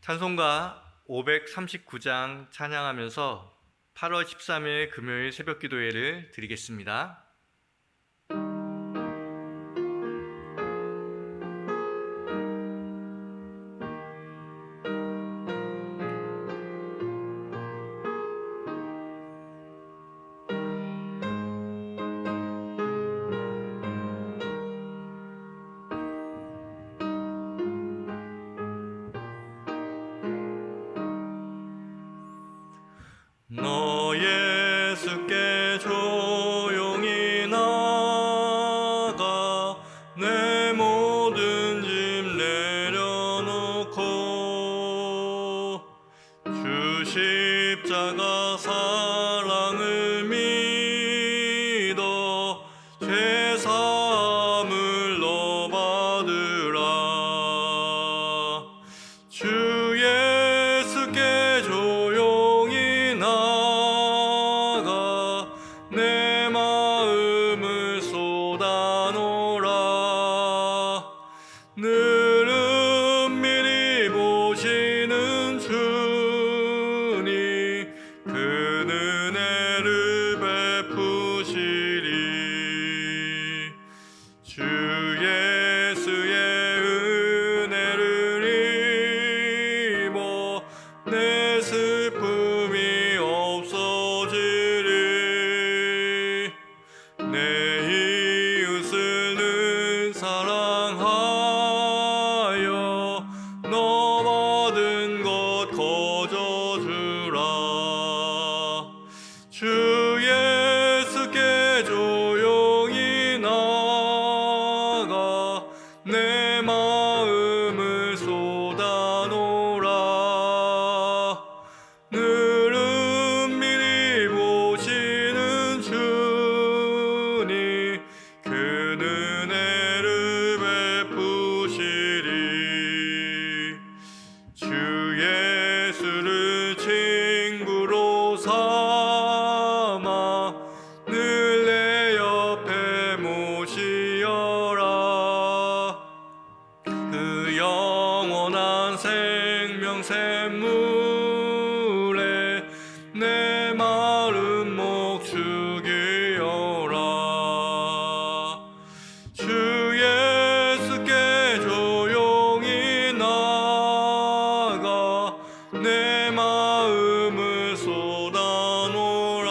찬송가 539장 찬양하면서 8월 13일 금요일 새벽 기도회를 드리겠습니다. 너 예수께 조용히 나가 내 모든 짐 내려놓고 주 십자가 사랑을 믿어 죄 사함을 너 받으라. 주 예수께 조용히 나가 내 마음을 쏟아놓으라. 늘 은밀히 보시는 주님 그 은혜를 베푸시리. 주 예수의 은혜를 입어 내 슬픔이 없어지리. 내 이웃을 늘 사랑하여 너 받은 것 거저주라. 주 예수께 조용히 나가 내 마음을 쏟아놓으라. 늘 은밀히 보시는 주님 그 은혜를 베푸시리. 주 예수를 친구로 삼아 늘 내 옆에 모시어라. 그 영원한 생명 샘물에 내 마른 목 죽이어라. 주 예수께 조용히 나가 내 마음을 쏟아놓으라.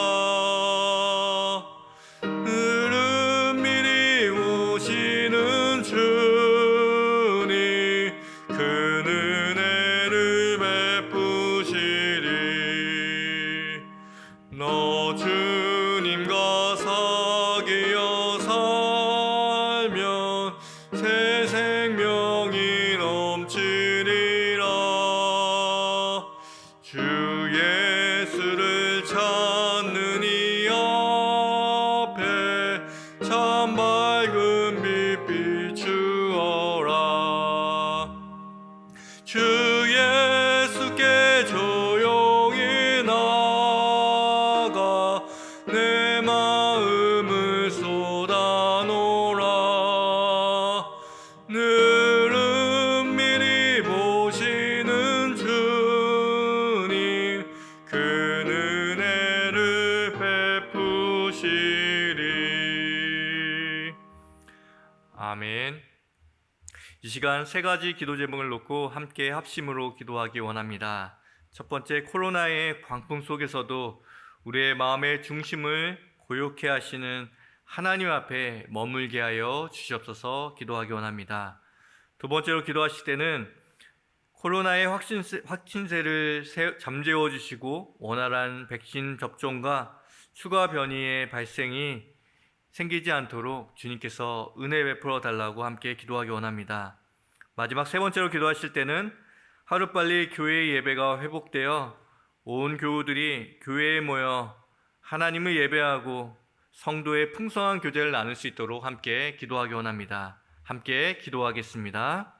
늘 은밀히 오시는 주님 그 은혜를 베푸시리. 너 주님과 사귀어 살면 새 생명이 넘치리라. 주 예수를 찾는 이 앞에 참 밝은 빛 비추어라. 주 예수께 조용히 나가 내 마음을 쏟아놓으라. 늘 은밀히 보시는 주님 그 은혜를 베푸시리. 아멘. 이 시간 세 가지 기도 제목을 놓고 함께 합심으로 기도하기 원합니다. 첫 번째, 코로나의 광풍 속에서도 우리의 마음의 중심을 고요케 하시는 하나님 앞에 머물게 하여 주시옵소서 기도하기 원합니다. 두 번째로 기도하실 때는 코로나의 확진세를 잠재워 주시고 원활한 백신 접종과 추가 변이의 발생이 생기지 않도록 주님께서 은혜 베풀어 달라고 함께 기도하기 원합니다. 마지막 세 번째로 기도하실 때는 하루빨리 교회 예배가 회복되어 온 교우들이 교회에 모여 하나님을 예배하고 성도의 풍성한 교제를 나눌 수 있도록 함께 기도하기 원합니다. 함께 기도하겠습니다.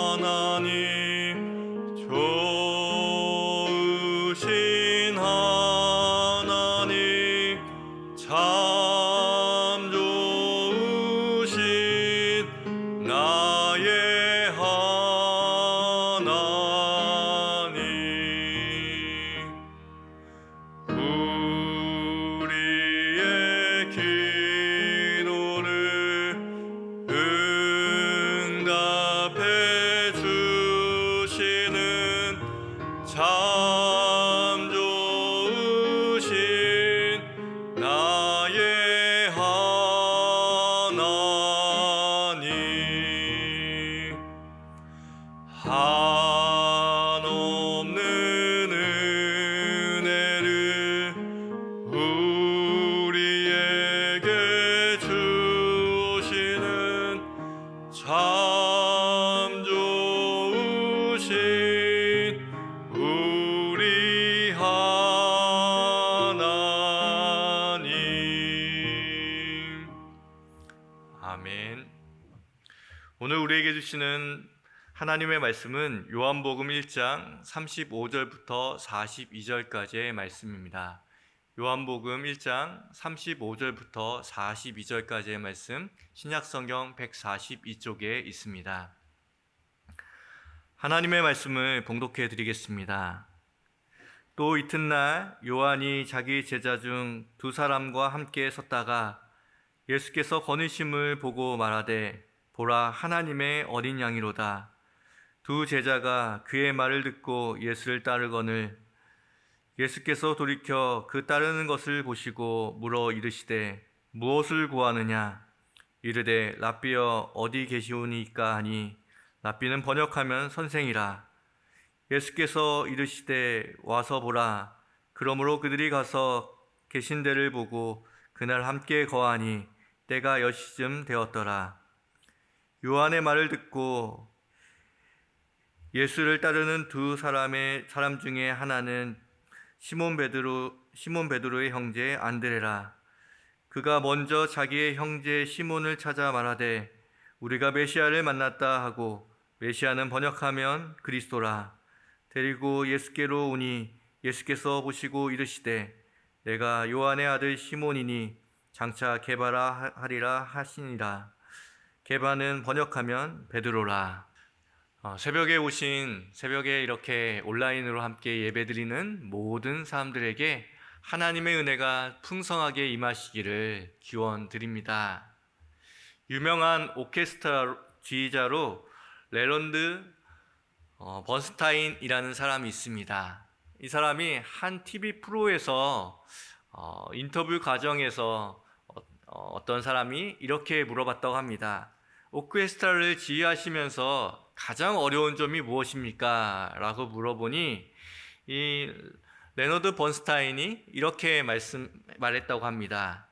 하나님, 좋으신 하나님, 참 좋으신 나의 하나님. 우리의 기도를 응답해 주시는 참 좋으신 나의 하나님. 한없는 은혜를 우리에게 주시는 참 좋으신 우리 하나님. 아멘. 오늘 우리에게 주시는 하나님의 말씀은 요한복음 1장 35절부터 42절까지의 말씀입니다. 요한복음 1장 35절부터 42절까지의 말씀, 신약성경 142쪽에 있습니다. 하나님의 말씀을 봉독해 드리겠습니다. 또 이튿날 요한이 자기 제자 중 두 사람과 함께 섰다가 예수께서 거느심을 보고 말하되, 보라, 하나님의 어린 양이로다. 두 제자가 그의 말을 듣고 예수를 따르거늘 예수께서 돌이켜 그 따르는 것을 보시고 물어 이르시되, 무엇을 구하느냐? 이르되, 랍비여 어디 계시오니까 하니, 랍비는 번역하면 선생이라. 예수께서 이르시되, 와서 보라. 그러므로 그들이 가서 계신 데를 보고 그날 함께 거하니 때가 10시쯤 되었더라. 요한의 말을 듣고 예수를 따르는 두 사람 중에 하나는 시몬 베드로의 형제 안드레라. 그가 먼저 자기의 형제 시몬을 찾아 말하되, 우리가 메시아를 만났다 하고, 메시아는 번역하면 그리스도라. 데리고 예수께로 오니 예수께서 보시고 이르시되, 내가 요한의 아들 시몬이니 장차 게바라 하리라 하시니라. 게바는 번역하면 베드로라. 새벽에 이렇게 온라인으로 함께 예배드리는 모든 사람들에게 하나님의 은혜가 풍성하게 임하시기를 기원드립니다. 유명한 오케스트라 지휘자로 레런드 번스타인이라는 사람이 있습니다. 이 사람이 한 TV 프로에서 인터뷰 과정에서 어떤 사람이 이렇게 물어봤다고 합니다. 오케스트라를 지휘하시면서 가장 어려운 점이 무엇입니까? 라고 물어보니 이 레너드 번스타인이 이렇게 말했다고 합니다.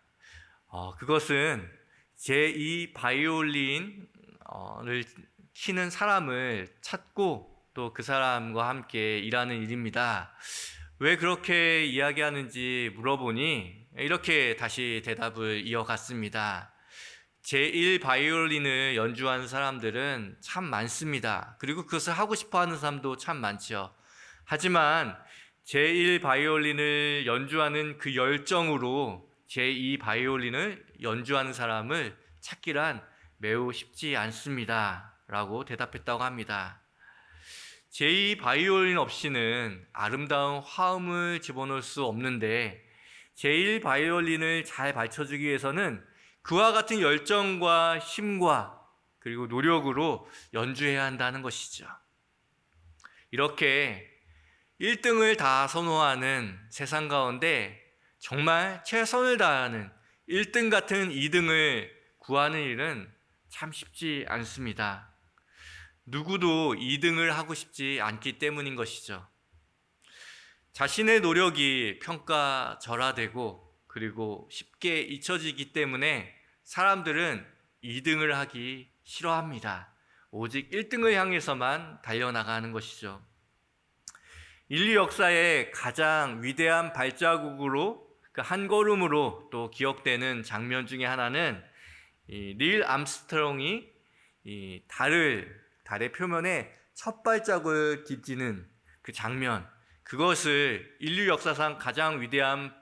그것은 제2 바이올린을 키는 사람을 찾고 또 그 사람과 함께 일하는 일입니다. 왜 그렇게 이야기하는지 물어보니 이렇게 다시 대답을 이어갔습니다. 제1 바이올린을 연주하는 사람들은 참 많습니다. 그리고 그것을 하고 싶어 하는 사람도 참 많죠. 하지만 제1 바이올린을 연주하는 그 열정으로 제2 바이올린을 연주하는 사람을 찾기란 매우 쉽지 않습니다. 라고 대답했다고 합니다. 제2 바이올린 없이는 아름다운 화음을 집어넣을 수 없는데 제1 바이올린을 잘 받쳐주기 위해서는 그와 같은 열정과 힘과 그리고 노력으로 연주해야 한다는 것이죠. 이렇게 1등을 다 선호하는 세상 가운데 정말 최선을 다하는 1등 같은 2등을 구하는 일은 참 쉽지 않습니다. 누구도 2등을 하고 싶지 않기 때문인 것이죠. 자신의 노력이 평가절하되고 그리고 쉽게 잊혀지기 때문에 사람들은 2등을 하기 싫어합니다. 오직 1등을 향해서만 달려나가는 것이죠. 인류 역사의 가장 위대한 발자국으로 그 한 걸음으로 또 기억되는 장면 중에 하나는 닐 암스트롱이 이 달의 표면에 첫 발자국을 디디는 그 장면, 그것을 인류 역사상 가장 위대한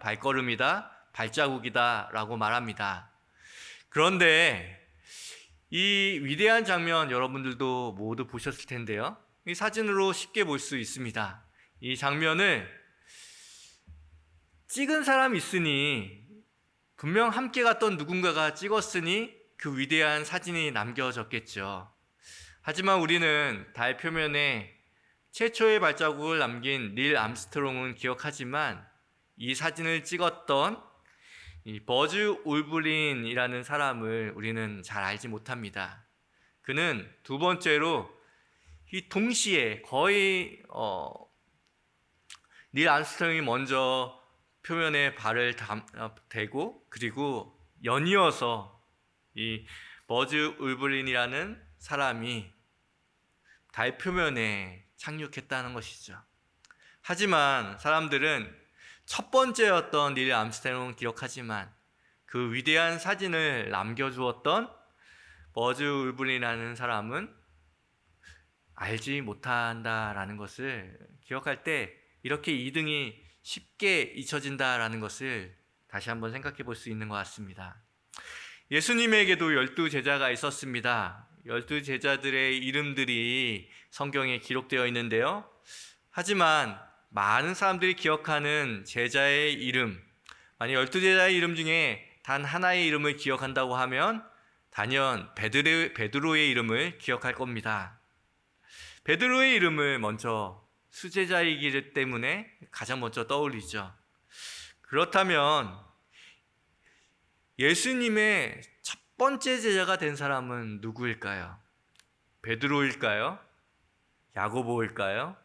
발자국이다 라고 말합니다. 그런데 이 위대한 장면 여러분들도 모두 보셨을 텐데요. 이 사진으로 쉽게 볼 수 있습니다. 이 장면을 찍은 사람이 있으니, 분명 함께 갔던 누군가가 찍었으니 그 위대한 사진이 남겨졌겠죠. 하지만 우리는 달 표면에 최초의 발자국을 남긴 닐 암스트롱은 기억하지만 이 사진을 찍었던 이 버즈 올브린이라는 사람을 우리는 잘 알지 못합니다. 그는 두 번째로 이 동시에 거의 닐 암스트롱이 먼저 표면에 발을 대고, 그리고 연이어서 이 버즈 올브린이라는 사람이 달 표면에 착륙했다는 것이죠. 하지만 사람들은 첫 번째였던 닐 암스트롱은 기억하지만 그 위대한 사진을 남겨주었던 버즈 올브린이라는 사람은 알지 못한다라는 것을 기억할 때 이렇게 이등이 쉽게 잊혀진다라는 것을 다시 한번 생각해 볼 수 있는 것 같습니다. 예수님에게도 12제자가 있었습니다. 12제자들의 이름들이 성경에 기록되어 있는데요. 하지만 많은 사람들이 기억하는 제자의 이름, 만약 12제자의 이름 중에 단 하나의 이름을 기억한다고 하면 단연 베드로의 이름을 기억할 겁니다. 베드로의 이름을 먼저 수제자이기 때문에 가장 먼저 떠올리죠. 그렇다면 예수님의 첫 번째 제자가 된 사람은 누구일까요? 베드로일까요? 야고보일까요?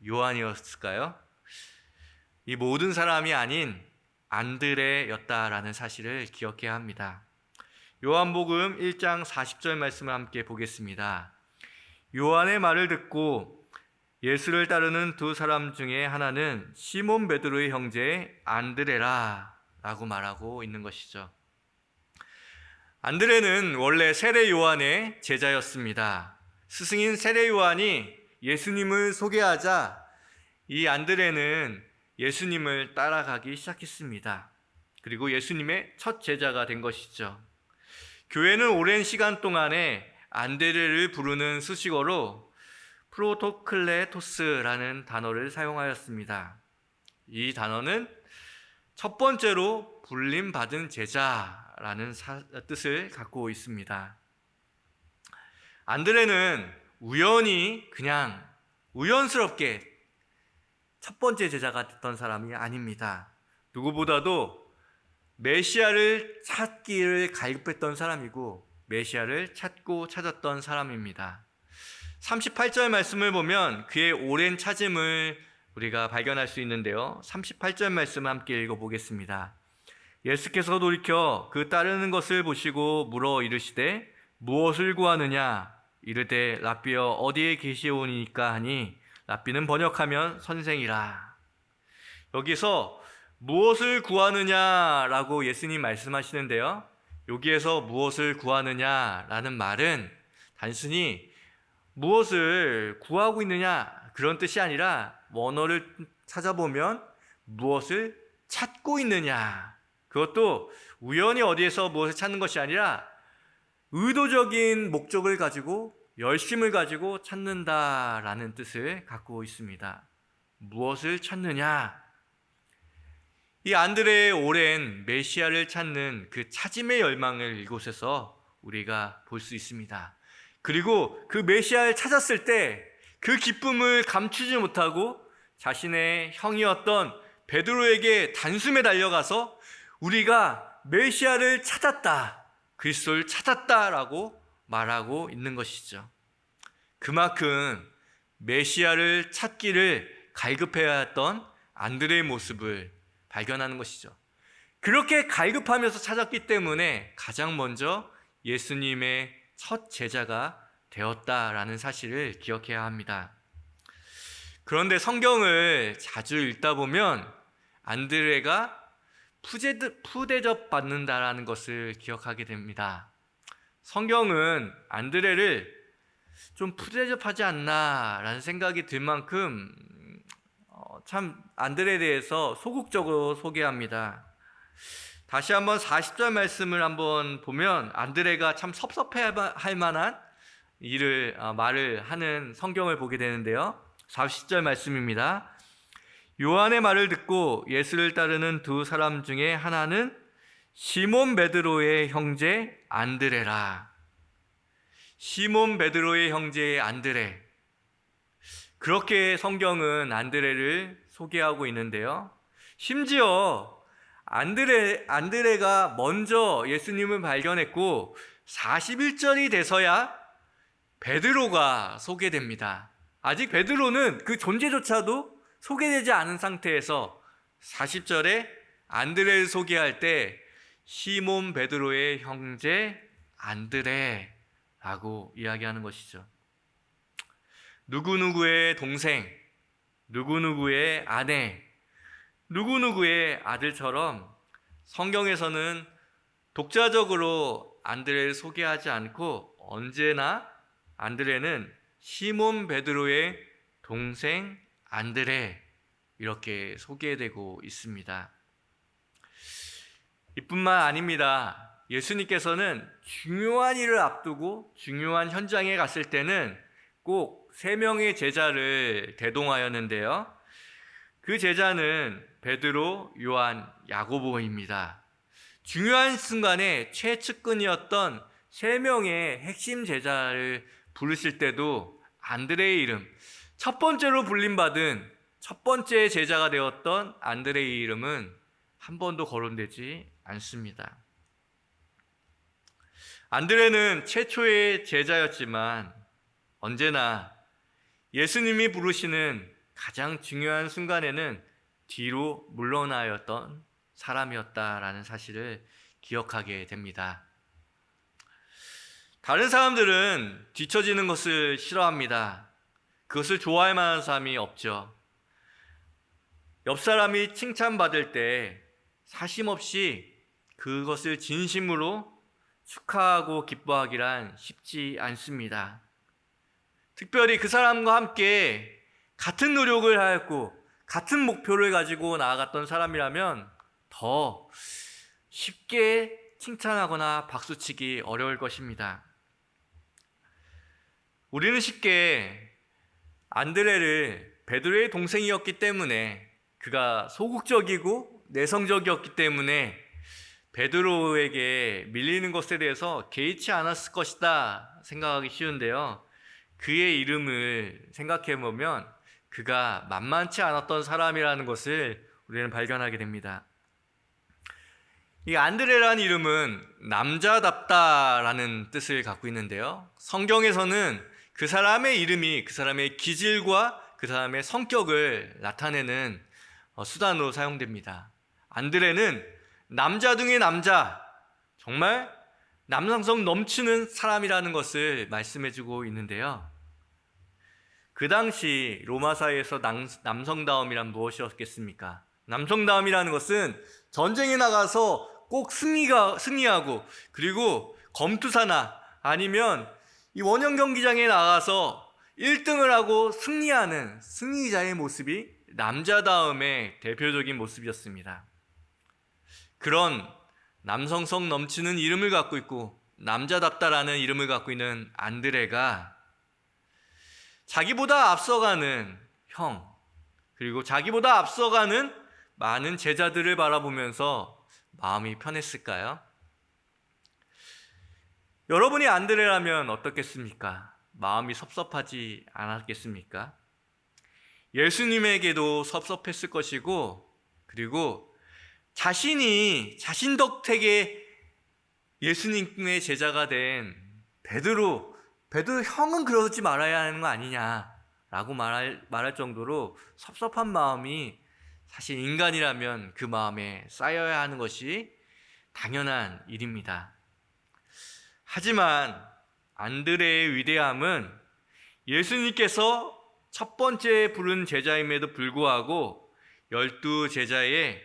요한이었을까요? 이 모든 사람이 아닌 안드레였다라는 사실을 기억해야 합니다. 요한복음 1장 40절 말씀을 함께 보겠습니다. 요한의 말을 듣고 예수를 따르는 두 사람 중에 하나는 시몬 베드로의 형제 안드레라 라고 말하고 있는 것이죠. 안드레는 원래 세례 요한의 제자였습니다. 스승인 세례 요한이 예수님을 소개하자 이 안드레는 예수님을 따라가기 시작했습니다. 그리고 예수님의 첫 제자가 된 것이죠. 교회는 오랜 시간 동안에 안드레를 부르는 수식어로 프로토클레토스라는 단어를 사용하였습니다. 이 단어는 첫 번째로 불림받은 제자라는 뜻을 갖고 있습니다. 안드레는 그냥 우연스럽게 첫 번째 제자가 됐던 사람이 아닙니다. 누구보다도 메시아를 찾기를 갈급했던 사람이고 메시아를 찾고 찾았던 사람입니다. 38절 말씀을 보면 그의 오랜 찾음을 우리가 발견할 수 있는데요. 38절 말씀 함께 읽어보겠습니다. 예수께서 돌이켜 그 따르는 것을 보시고 물어 이르시되 무엇을 구하느냐? 이르되 랍비여 어디에 계시오니까 하니 랍비는 번역하면 선생이라. 여기서 무엇을 구하느냐라고 예수님 말씀하시는데요. 여기에서 무엇을 구하느냐라는 말은 단순히 무엇을 구하고 있느냐 그런 뜻이 아니라 원어를 찾아보면 무엇을 찾고 있느냐, 그것도 우연히 어디에서 무엇을 찾는 것이 아니라 의도적인 목적을 가지고 열심을 가지고 찾는다라는 뜻을 갖고 있습니다. 무엇을 찾느냐? 이 안드레의 오랜 메시아를 찾는 그 찾음의 열망을 이곳에서 우리가 볼 수 있습니다. 그리고 그 메시아를 찾았을 때 그 기쁨을 감추지 못하고 자신의 형이었던 베드로에게 단숨에 달려가서 우리가 메시아를 찾았다, 그리스도를 찾았다라고 말하고 있는 것이죠. 그만큼 메시아를 찾기를 갈급해야 했던 안드레의 모습을 발견하는 것이죠. 그렇게 갈급하면서 찾았기 때문에 가장 먼저 예수님의 첫 제자가 되었다라는 사실을 기억해야 합니다. 그런데 성경을 자주 읽다 보면 안드레가 푸대접 받는다라는 것을 기억하게 됩니다. 성경은 안드레를 좀 푸대접하지 않나라는 생각이 들 만큼 참 안드레에 대해서 소극적으로 소개합니다. 다시 한번 40절 말씀을 한번 보면 안드레가 참 섭섭해할 만한 말을 하는 성경을 보게 되는데요. 40절 말씀입니다. 요한의 말을 듣고 예수를 따르는 두 사람 중에 하나는 시몬 베드로의 형제 안드레라. 시몬 베드로의 형제 안드레. 그렇게 성경은 안드레를 소개하고 있는데요. 심지어 안드레가 먼저 예수님을 발견했고 41절이 돼서야 베드로가 소개됩니다. 아직 베드로는 그 존재조차도 소개되지 않은 상태에서 40절에 안드레를 소개할 때 시몬 베드로의 형제 안드레라고 이야기하는 것이죠. 누구누구의 동생, 누구누구의 아내, 누구누구의 아들처럼 성경에서는 독자적으로 안드레를 소개하지 않고 언제나 안드레는 시몬 베드로의 동생 안드레 이렇게 소개되고 있습니다. 이뿐만 아닙니다. 예수님께서는 중요한 일을 앞두고 중요한 현장에 갔을 때는 꼭 3명의 제자를 대동하였는데요. 그 제자는 베드로, 요한, 야고보입니다. 중요한 순간에 최측근이었던 3명의 핵심 제자를 부르실 때도 안드레의 이름, 첫 번째로 불림받은 첫 번째 제자가 되었던 안드레의 이름은 한 번도 거론되지 않습니다. 안드레는 최초의 제자였지만 언제나 예수님이 부르시는 가장 중요한 순간에는 뒤로 물러나였던 사람이었다라는 사실을 기억하게 됩니다. 다른 사람들은 뒤처지는 것을 싫어합니다. 그것을 좋아할 만한 사람이 없죠. 옆 사람이 칭찬받을 때 사심없이 그것을 진심으로 축하하고 기뻐하기란 쉽지 않습니다. 특별히 그 사람과 함께 같은 노력을 하였고 같은 목표를 가지고 나아갔던 사람이라면 더 쉽게 칭찬하거나 박수치기 어려울 것입니다. 우리는 쉽게 안드레를 베드로의 동생이었기 때문에 그가 소극적이고 내성적이었기 때문에 베드로에게 밀리는 것에 대해서 개의치 않았을 것이다 생각하기 쉬운데요. 그의 이름을 생각해 보면 그가 만만치 않았던 사람이라는 것을 우리는 발견하게 됩니다. 이 안드레라는 이름은 남자답다라는 뜻을 갖고 있는데요. 성경에서는 그 사람의 이름이 그 사람의 기질과 그 사람의 성격을 나타내는 수단으로 사용됩니다. 안드레는 남자 중의 남자, 정말 남성성 넘치는 사람이라는 것을 말씀해주고 있는데요. 그 당시 로마 사회에서 남성다움이란 무엇이었겠습니까? 남성다움이라는 것은 전쟁에 나가서 꼭 승리하고 그리고 검투사나 아니면 이 원형 경기장에 나가서 1등을 하고 승리하는 승리자의 모습이 남자다움의 대표적인 모습이었습니다. 그런 남성성 넘치는 이름을 갖고 있고 남자답다라는 이름을 갖고 있는 안드레가 자기보다 앞서가는 형, 그리고 자기보다 앞서가는 많은 제자들을 바라보면서 마음이 편했을까요? 여러분이 안드레라면 어떻겠습니까? 마음이 섭섭하지 않았겠습니까? 예수님에게도 섭섭했을 것이고, 그리고 자신 덕택에 예수님의 제자가 된 베드로 형은 그러지 말아야 하는 거 아니냐라고 말할 정도로 섭섭한 마음이 사실 인간이라면 그 마음에 쌓여야 하는 것이 당연한 일입니다. 하지만 안드레의 위대함은 예수님께서 첫 번째 부른 제자임에도 불구하고 12 제자의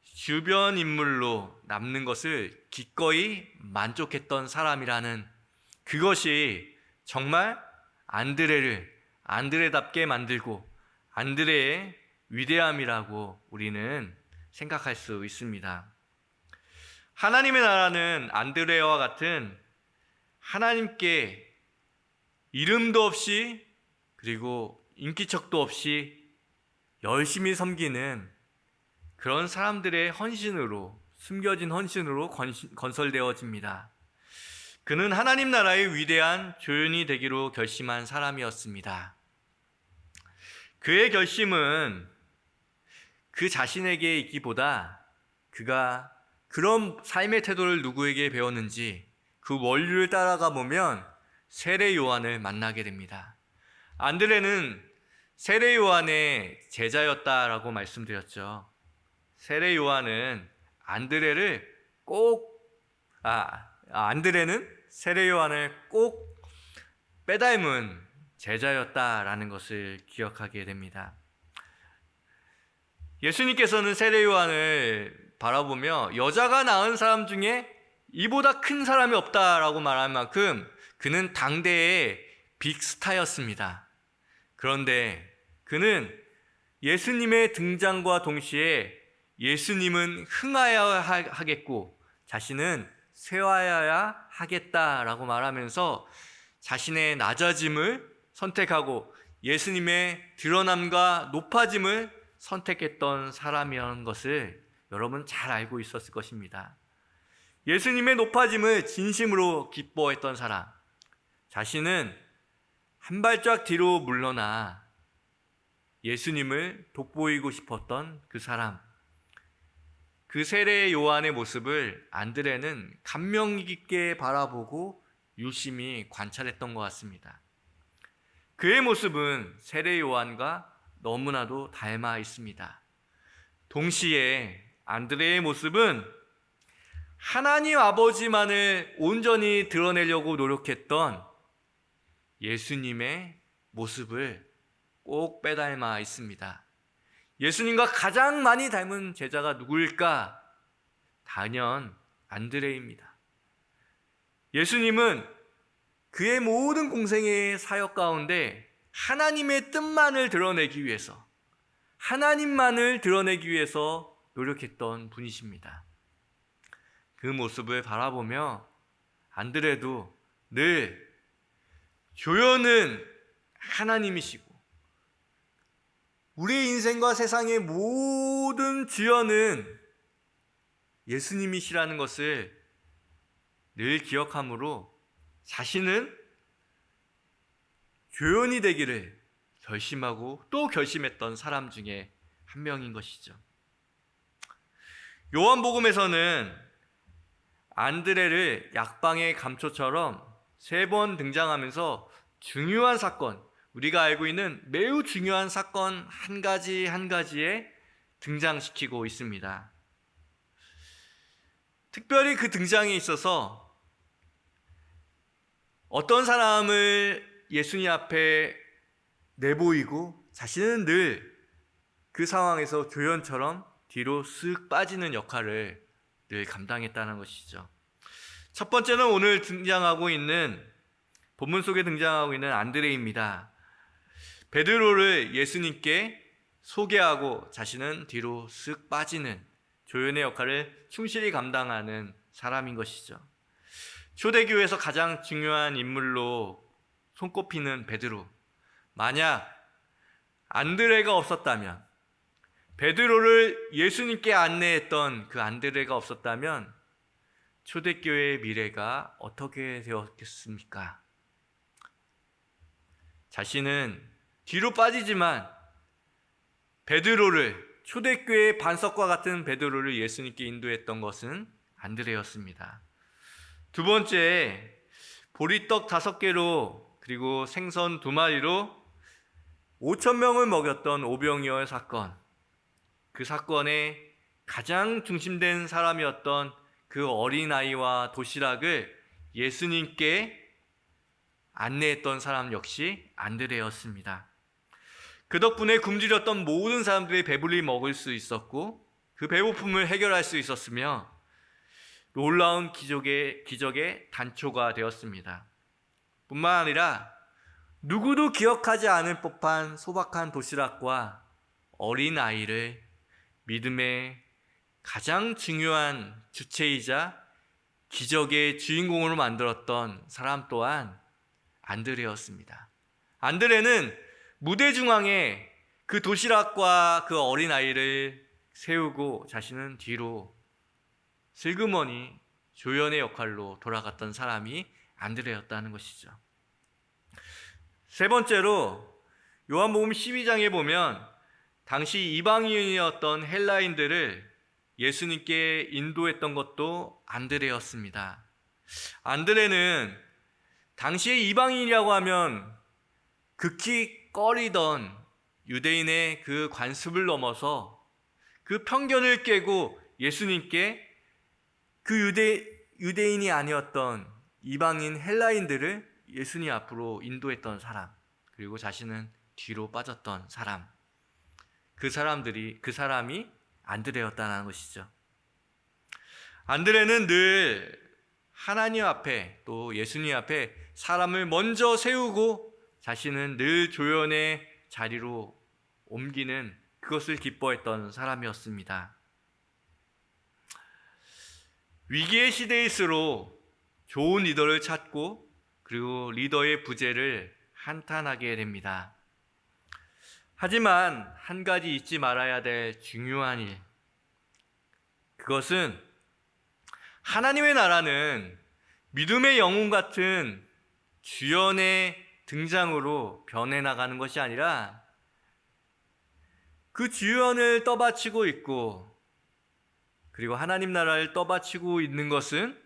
주변 인물로 남는 것을 기꺼이 만족했던 사람이라는 그것이 정말 안드레답게 만들고 안드레의 위대함이라고 우리는 생각할 수 있습니다. 하나님의 나라는 안드레와 같은 하나님께 이름도 없이 그리고 인기척도 없이 열심히 섬기는 그런 사람들의 헌신으로, 숨겨진 헌신으로 건설되어집니다. 그는 하나님 나라의 위대한 조연이 되기로 결심한 사람이었습니다. 그의 결심은 그 자신에게 있기보다 그가 그런 삶의 태도를 누구에게 배웠는지 그 원리를 따라가 보면 세례 요한을 만나게 됩니다. 안드레는 세례 요한의 제자였다라고 말씀드렸죠. 세례 요한은 안드레는 세례 요한을 꼭 빼닮은 제자였다라는 것을 기억하게 됩니다. 예수님께서는 세례 요한을 바라보며 여자가 낳은 사람 중에 이보다 큰 사람이 없다라고 말할 만큼 그는 당대의 빅스타였습니다. 그런데 그는 예수님의 등장과 동시에 예수님은 흥하여야 하겠고 자신은 쇠하여야 하겠다라고 말하면서 자신의 낮아짐을 선택하고 예수님의 드러남과 높아짐을 선택했던 사람이라는 것을 여러분 잘 알고 있었을 것입니다. 예수님의 높아짐을 진심으로 기뻐했던 사람, 자신은 한 발짝 뒤로 물러나 예수님을 돋보이고 싶었던 그 사람, 그 세례 요한의 모습을 안드레는 감명 깊게 바라보고 유심히 관찰했던 것 같습니다. 그의 모습은 세례 요한과 너무나도 닮아 있습니다. 동시에 안드레의 모습은 하나님 아버지만을 온전히 드러내려고 노력했던 예수님의 모습을 꼭 빼닮아 있습니다. 예수님과 가장 많이 닮은 제자가 누구일까? 단연 안드레입니다. 예수님은 그의 모든 공생의 사역 가운데 하나님의 뜻만을 드러내기 위해서, 하나님만을 드러내기 위해서 노력했던 분이십니다. 그 모습을 바라보며 안드레도 늘 조연은 하나님이시고 우리 인생과 세상의 모든 주연은 예수님이시라는 것을 늘 기억함으로 자신은 조연이 되기를 결심하고 또 결심했던 사람 중에 한 명인 것이죠. 요한복음에서는 안드레를 약방의 감초처럼 3번 등장하면서 중요한 사건, 우리가 알고 있는 매우 중요한 사건 한 가지 한 가지에 등장시키고 있습니다. 특별히 그 등장에 있어서 어떤 사람을 예수님 앞에 내보이고 자신은 늘 그 상황에서 조연처럼 뒤로 쓱 빠지는 역할을 늘 감당했다는 것이죠. 첫 번째는 오늘 등장하고 있는 본문 속에 등장하고 있는 안드레입니다. 베드로를 예수님께 소개하고 자신은 뒤로 쓱 빠지는 조연의 역할을 충실히 감당하는 사람인 것이죠. 초대교회에서 가장 중요한 인물로 손꼽히는 베드로, 만약 안드레가 없었다면, 베드로를 예수님께 안내했던 그 안드레가 없었다면 초대교회의 미래가 어떻게 되었겠습니까? 자신은 뒤로 빠지지만 베드로를, 초대교회의 반석과 같은 베드로를 예수님께 인도했던 것은 안드레였습니다. 두 번째, 보리떡 5개로 그리고 생선 2마리로 5,000명을 먹였던 오병이어 사건, 그 사건의 가장 중심된 사람이었던 그 어린아이와 도시락을 예수님께 안내했던 사람 역시 안드레였습니다. 그 덕분에 굶주렸던 모든 사람들이 배불리 먹을 수 있었고 그 배고픔을 해결할 수 있었으며 놀라운 기적의 단초가 되었습니다. 뿐만 아니라 누구도 기억하지 않을 법한 소박한 도시락과 어린 아이를 믿음의 가장 중요한 주체이자 기적의 주인공으로 만들었던 사람 또한 안드레였습니다. 안드레는 무대 중앙에 그 도시락과 그 어린 아이를 세우고 자신은 뒤로 슬그머니 조연의 역할로 돌아갔던 사람이 안드레였다는 것이죠. 세 번째로 요한복음 12장에 보면 당시 이방인이었던 헬라인들을 예수님께 인도했던 것도 안드레였습니다. 안드레는 당시에 이방인이라고 하면 극히 꺼리던 유대인의 그 관습을 넘어서 그 편견을 깨고 예수님께 그 유대인이 아니었던 이방인 헬라인들을 예수님 앞으로 인도했던 사람, 그리고 자신은 뒤로 빠졌던 사람, 그 사람이 안드레였다는 것이죠. 안드레는 늘 하나님 앞에 또 예수님 앞에 사람을 먼저 세우고 자신은 늘 조연의 자리로 옮기는 그것을 기뻐했던 사람이었습니다. 위기의 시대일수록 좋은 리더를 찾고 그리고 리더의 부재를 한탄하게 됩니다. 하지만 한 가지 잊지 말아야 될 중요한 일, 그것은 하나님의 나라는 믿음의 영웅 같은 주연의 등장으로 변해나가는 것이 아니라 그 주연을 떠받치고 있고 그리고 하나님 나라를 떠받치고 있는 것은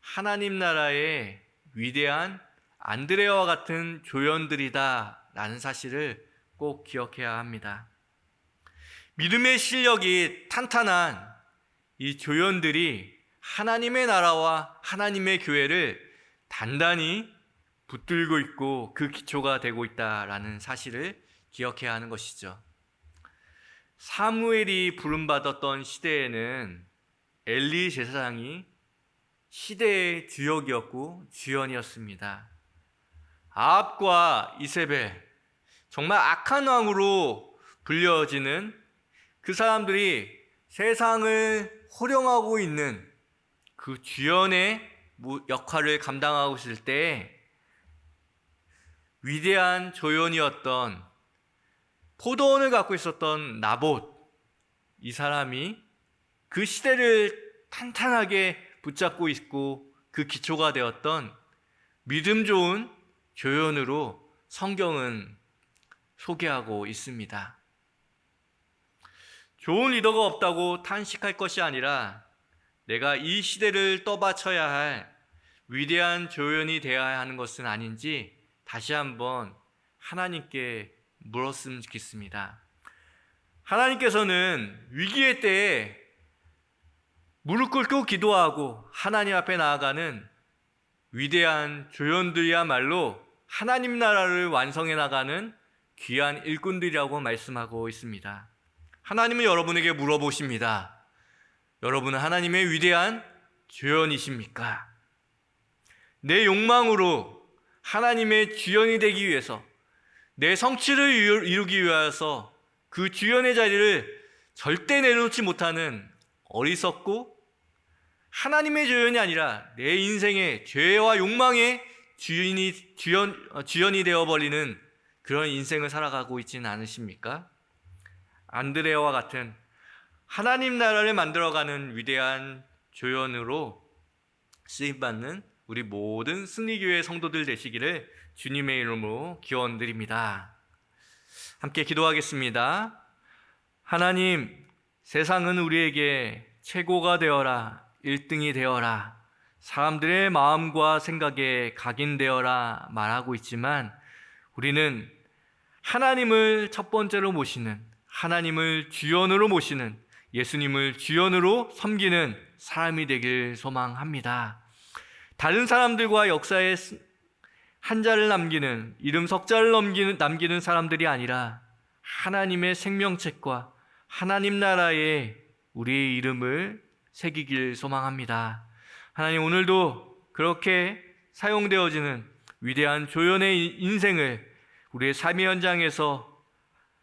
하나님 나라의 위대한 안드레와 같은 조연들이다 라는 사실을 꼭 기억해야 합니다. 믿음의 실력이 탄탄한 이 조연들이 하나님의 나라와 하나님의 교회를 단단히 붙들고 있고 그 기초가 되고 있다라는 사실을 기억해야 하는 것이죠. 사무엘이 부름받았던 시대에는 엘리 제사장이 시대의 주역이었고 주연이었습니다. 아합과 이세벨, 정말 악한 왕으로 불려지는 그 사람들이 세상을 호령하고 있는 그 주연의 역할을 감당하고 있을 때 위대한 조연이었던 포도원을 갖고 있었던 나봇, 이 사람이 그 시대를 탄탄하게 붙잡고 있고 그 기초가 되었던 믿음 좋은 조연으로 성경은 소개하고 있습니다. 좋은 리더가 없다고 탄식할 것이 아니라 내가 이 시대를 떠받쳐야 할 위대한 조연이 되어야 하는 것은 아닌지 다시 한번 하나님께 물었으면 좋겠습니다. 하나님께서는 위기의 때에 무릎 꿇고 기도하고 하나님 앞에 나아가는 위대한 조연들이야말로 하나님 나라를 완성해 나가는 귀한 일꾼들이라고 말씀하고 있습니다. 하나님은 여러분에게 물어보십니다. 여러분은 하나님의 위대한 조연이십니까? 내 욕망으로 하나님의 주연이 되기 위해서, 내 성취를 이루기 위해서 그 주연의 자리를 절대 내놓지 못하는 어리석고 하나님의 조연이 아니라 내 인생의 죄와 욕망의 주연이 되어버리는 그런 인생을 살아가고 있지는 않으십니까? 안드레와 같은 하나님 나라를 만들어가는 위대한 조연으로 쓰임받는 우리 모든 승리교회 성도들 되시기를 주님의 이름으로 기원드립니다. 함께 기도하겠습니다. 하나님, 세상은 우리에게 최고가 되어라, 1등이 되어라, 사람들의 마음과 생각에 각인되어라 말하고 있지만 우리는 하나님을 첫 번째로 모시는, 하나님을 주연으로 모시는, 예수님을 주연으로 섬기는 사람이 되길 소망합니다. 다른 사람들과 역사에 한자를 남기는, 이름 석자를 남기는 사람들이 아니라 하나님의 생명책과 하나님 나라의 우리의 이름을 새기길 소망합니다. 하나님, 오늘도 그렇게 사용되어지는 위대한 조연의 인생을 우리의 삶의 현장에서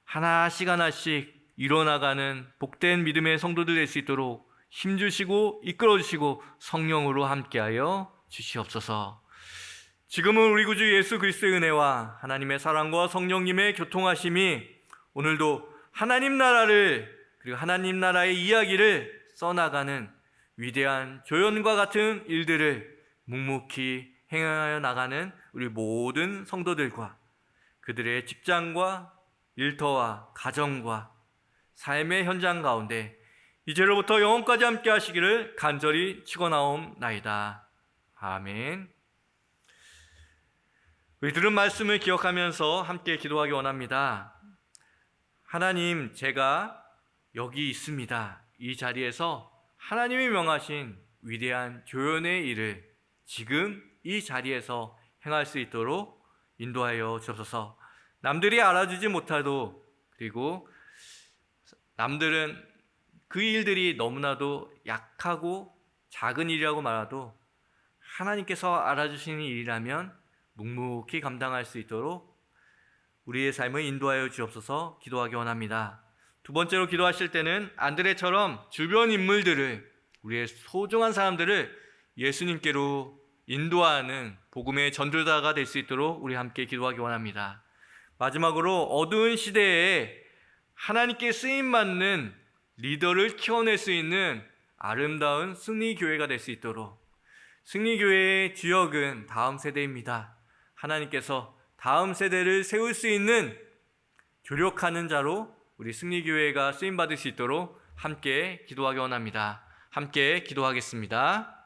하나씩 하나씩 이뤄나가는 복된 믿음의 성도들 될 수 있도록 힘주시고 이끌어주시고 성령으로 함께하여 주시옵소서. 지금은 우리 구주 예수 그리스도의 은혜와 하나님의 사랑과 성령님의 교통하심이 오늘도 하나님 나라를, 그리고 하나님 나라의 이야기를 써나가는 위대한 조연과 같은 일들을 묵묵히 행하여 나가는 우리 모든 성도들과 그들의 직장과 일터와 가정과 삶의 현장 가운데 이제로부터 영원까지 함께 하시기를 간절히 축원하옵나이다. 아멘. 우리 들은 말씀을 기억하면서 함께 기도하기 원합니다. 하나님, 제가 여기 있습니다. 이 자리에서 하나님이 명하신 위대한 조연의 일을 지금 이 자리에서 행할 수 있도록 인도하여 주옵소서. 남들이 알아주지 못하도, 그리고 남들은 그 일들이 너무나도 약하고 작은 일이라고 말해도 하나님께서 알아주시는 일이라면 묵묵히 감당할 수 있도록 우리의 삶을 인도하여 주옵소서 기도하기 원합니다. 두 번째로 기도하실 때는 안드레처럼 주변 인물들을, 우리의 소중한 사람들을 예수님께로 인도하는 복음의 전도자가 될 수 있도록 우리 함께 기도하기 원합니다. 마지막으로 어두운 시대에 하나님께 쓰임받는 리더를 키워낼 수 있는 아름다운 승리교회가 될 수 있도록, 승리교회의 주역은 다음 세대입니다. 하나님께서 다음 세대를 세울 수 있는 조력하는 자로 우리 승리교회가 쓰임받을 수 있도록 함께 기도하기 원합니다. 함께 기도하겠습니다.